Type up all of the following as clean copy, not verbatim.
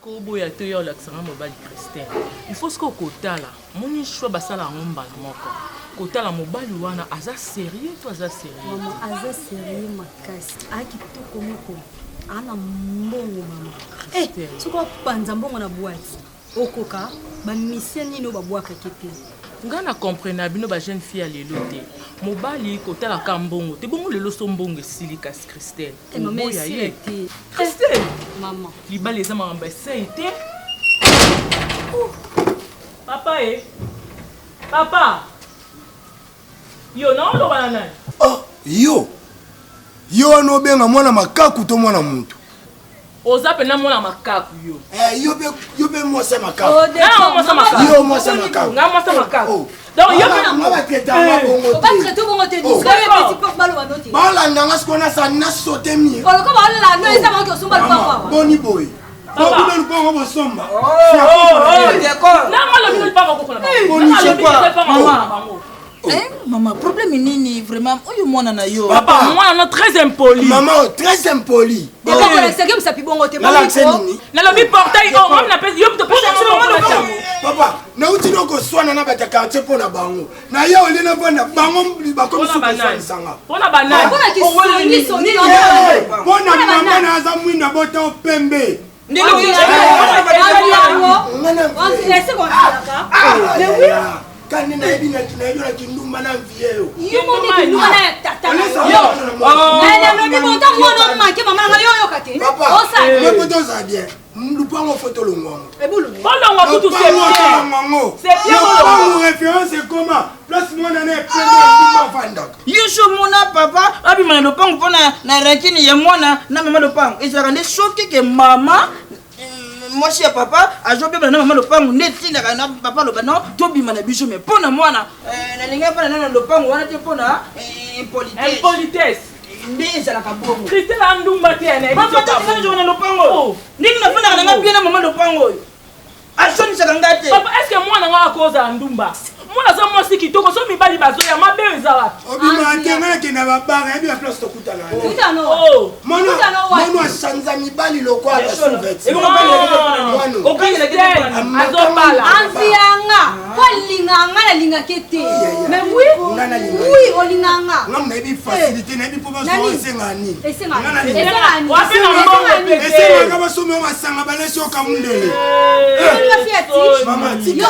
Oboya to yo l'accent mobile Christian. Il faut ce qu'on kotala. Moni choix basala ngomba na moko. Kotala mobile wana aza sérieux to aza sérieux. Maman aza sérieux makasi. Aki to komoko. Ana mbongo mama. Suko panza mbongo na boîte. Okoka ba mission nino ba boaka kepi. Ngana comprendre bino ba jeune fille lelo te. Mobali kotala ka mbongo. Te bongo lelo so mbongo silika Christelle. Maman ya ye. Christelle. Maman. Libali za mamba été. Papa Papa. Yo na ndo bana. Oh, yo no benga mwana makaku to mwana muntu. Oza pena mwana makaku yo. Yo be mo sa makaku. Na mo sa makaku. Yo mo sa makaku. Na mo sa makaku. Donc yo on va traiter ma bongo. On va traiter bongo te dis. Petit peu balo banoti. Bala nanga skona sa na sauter mi. Ko ko bala la no isa mango somba papa. Boni boy. Papa no bongo bo somba. D'accord. Na ngalo bino papa ko kona. Boni chepa. Maman, problème nini vraiment? Oyo mwana na yo. Papa, moi on est très impoli. Maman, très impoli. Et pas que c'est comme ça pi bongo te pas. Na lobi portail on na pèse yo te pèse papa, na uti no ko swana na bata quartier pona bango. Na yo ole na bana bango ba comme ça sanga. Pona banana. Pona ki soni soni. Pona mama na za mwina bota pembe. Ndilo yo. On se laisse comme ça. Mais oui. Quand on a dit que nous avons dit moi chez papa a joué bien maman le pango neti na papa le bano to bima na biso mais pona mwana na linga pa na le pango wana te pona impolitesse ndeza la kabongo Christelle andumba te na papa ta fana jo na le pango ndingi na fana na bien na maman le pango a soni sa ngate papa est-ce que mwana nga koza andumba mwana za mwasi kitoko so mibali bazo ya mabe eza wapi obima tenga ke na babara ya place to kutana kutano mono asanza mibali lokwa ba suvet e mo bali o kangela ke azobala anzianga kolinganga na linga kete mais oui olinganga ngam na bi facilité na bi po ba so sengani esengani esenga ba so mo masanga ba leso ka mundele mama tika yo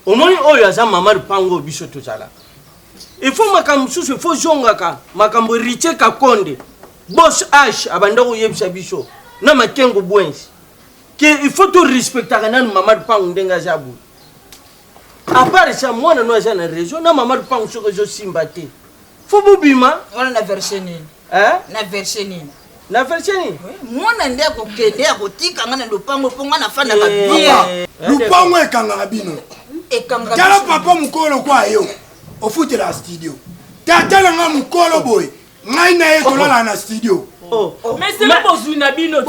omoni oyo aza mama lupango biso tozala il faut makambo susu faut jongaka makambo riche kakonde boss h abanda koyebisa biso na makengo bwensi ke il faut to respectaka nanu mama lupango ndenga zabu à part ça moi na noza na région na mama lupango soko zo simba te faut bubima wala na version nini na version nini na version nini mwana ndia ko kende ya kotika ngana lupango ponga na fana ka bien lupango ekanga bino ekanga tala papa mukolo kwa yo ofute la studio tata nga mukolo boy ngai na ekolala na studio mais c'est le besoin na bino c'est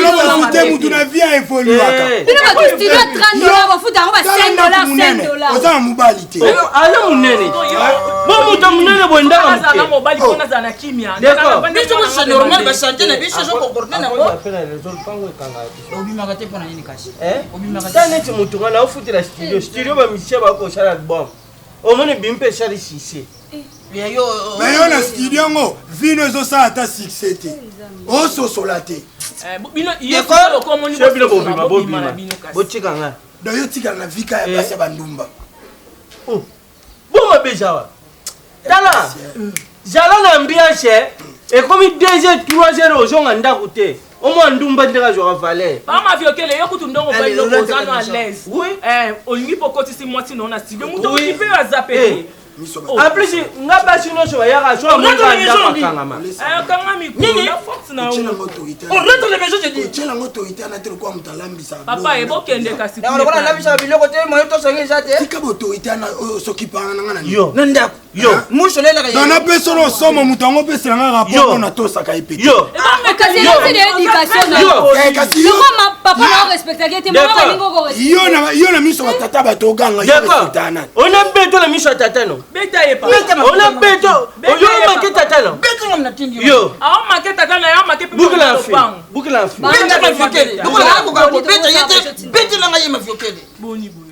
le besoin mutu na vie évoluer bino ba studio $30 ba futa ba $5 oza mobali te ala munene bo mutu munene bo ndaka za na mobali kona za na kimia biso ko c'est normal ba santé na biso zo ko porter na ko obima ka te pona nini kasi obima ka tane ti mutu ngana ofute la studio ba misie ba ko sala album omone bimpe sali sisi mais yo na studio ngo vino zo sa ata succès te o so solate bino yeko ko moni bo bima bo tika nga do yo tika na vika ya basi bandumba bo mabejawa tala jala na ambiance et comme 2h 3h ozonga ndako te au moins ndumba ndeka jo valeur ba ma viokele yo kutu ndongo ba ilo kozano à l'aise oui olingi pokoti si mwati no na studio muto ki pe azape en plus nga basi no so ya ka so mo ndaka kangama kangami ko na force na on rentre les maisons je dis tela autorité na te kwa mutalambisa papa ebo kende kasi na on la bisa biloko te mo to sangi jate tika autorité na s'occupant na yo nanda yo muso lela ka na personne somo mutango pesa nga rapport na to saka ipeti yo mais kasi c'est l'éducation kasi yo ma papa na respecter que te mama lingo ko yo ata bato oganga d'accord on a beto la miso tata non beta ye pa on a beto yo manqué tata non beto ngam na tindi yo ah on manqué tata na yo manqué pe boucle en fait beto ma fiokele donc la ko ko beto yete beto na ngaye ma fiokele boni boye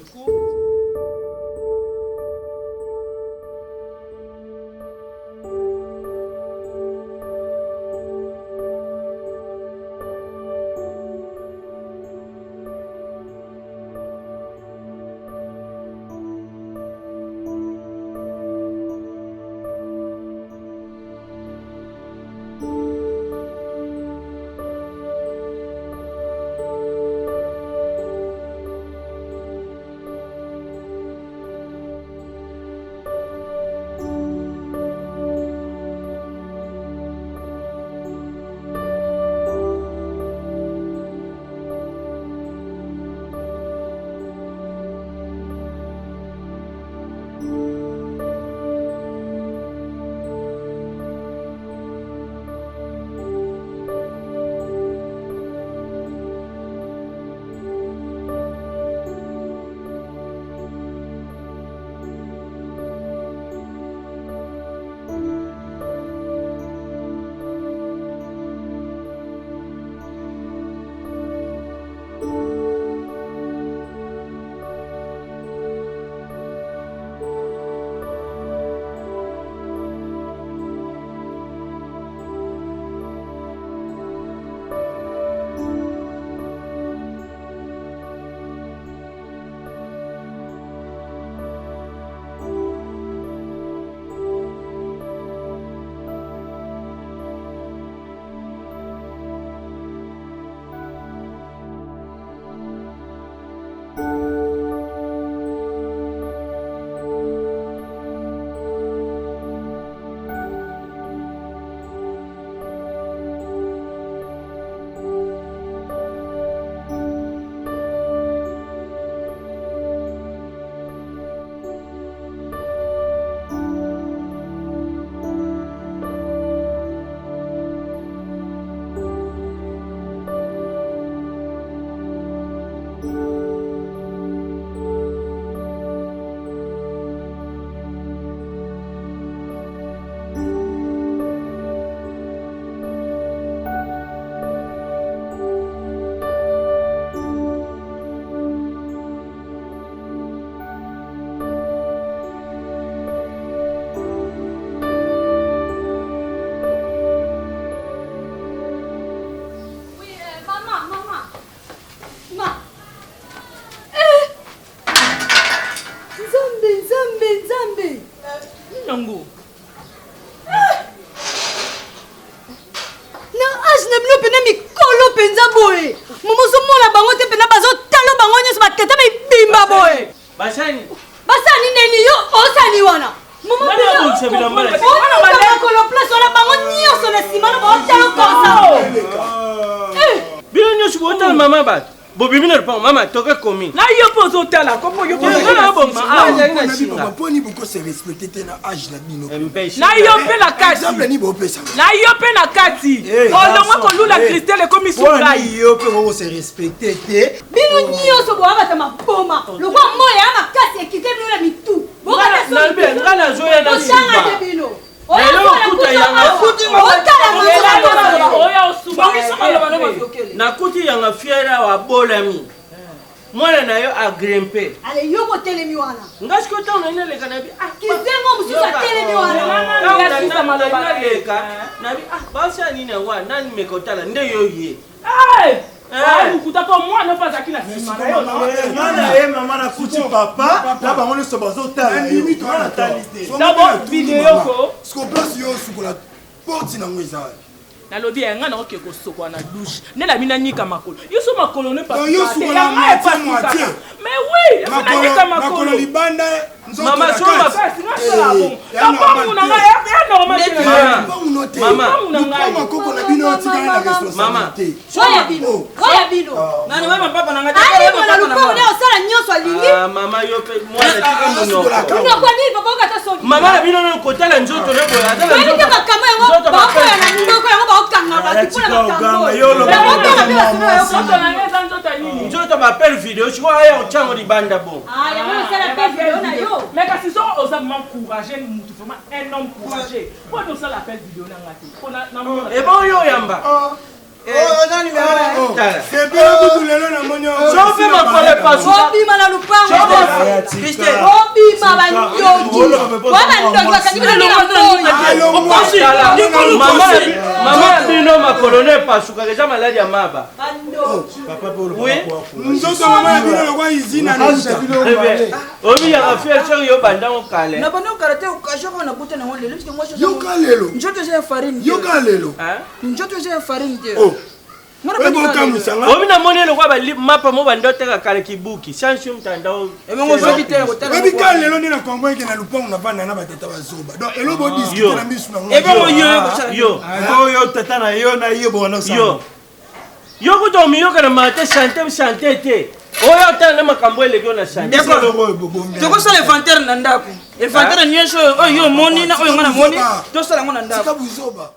Basani neni yo osani wana. Mama ko place on a bango nyonso na sima na ba talo kosa. Bino nyonso ko tala mama ba. Bobi bino pa mama toka komi. Na yo pozo tala ko yo pozo na bo ma na singa. Papa ni boko se respecter na âge na bino. Na yo pe la kati. Exemple ni bo pesa. Na yo pe na kati. Olongo ko lula Christelle komi sukai. Yo pe ko se respecter te. Bino nyonso bo abata mapoma. Lo kwa moya ama kasi ekite bino na mitu. Boka na so. Ngana zoya na simba. Bino. Nakuti yanga fiera wa bolami. Mwana na yo a grimper. Ale yo ko telemi wana. Ngashi ko tauna ina leka nabi kizengo mususa telemi wana. Tauna ina leka nabi basa nini wa nani mekotala nde yo ye. Kutapa mwana paza kila sima na yo nana mama na kuti papa la bango so bazotala limite wana talite d'abord vidéo ko sko place yo sukola porte na ngweza na lobi nga na oke ko sokwa na douche ne la mina nyika makolo yo so makolo ne pas yo sukola moitié mais oui na nyika makolo libanda mama choma mama koko na bino tika na responsabilité oya bino nani mama papa na ngata ale mwana lupo ne osala nyonso alingi mama yo pe mwana tika muno kwa nini papa ngata so mama na bino no kotala nzoto ne boya atala nzoto kwa kama yango bako ya na ndoko yango ba okanga ba kipula makambo yo lo nzoto na ngeza nzoto nini nzoto to bapele video siko aya ochango libanda bon mais kasi soko oza m'encourager mutu vraiment un homme courageux po to ça l'appel vidéo na ngati po na e bon yo yamba c'est bien vous lelo na monyo sofi makole pasu obima na lupango obima bandoki wana ndoki akakibina mama bino makolone pasuka déjà maladi ya maba papa polo nzoto mama ya bino lokwa izina na obi ya affaire sur yo bandango kale na bano karate ukashoko na kuta na ngole lelo moi yo kalelo njoto je farine yo kalelo njoto je farine te obi na moni lokwa ba mapa mo bandoteka kale kibuki change mtandao emongo zoki te kotala obi kalelo ni na kongo ke na lupango na bana na bateta bazoba donc elobo discuter na misu na ngolo emongo yo yo tata na yo na yo bona sa yo kuto miyoka na mate chante te oyo tana na makambo eleki na chante toko sala inventaire na ndako inventaire nyesho oyo moni na oyo ngana moni to sala ngona ndako buzoba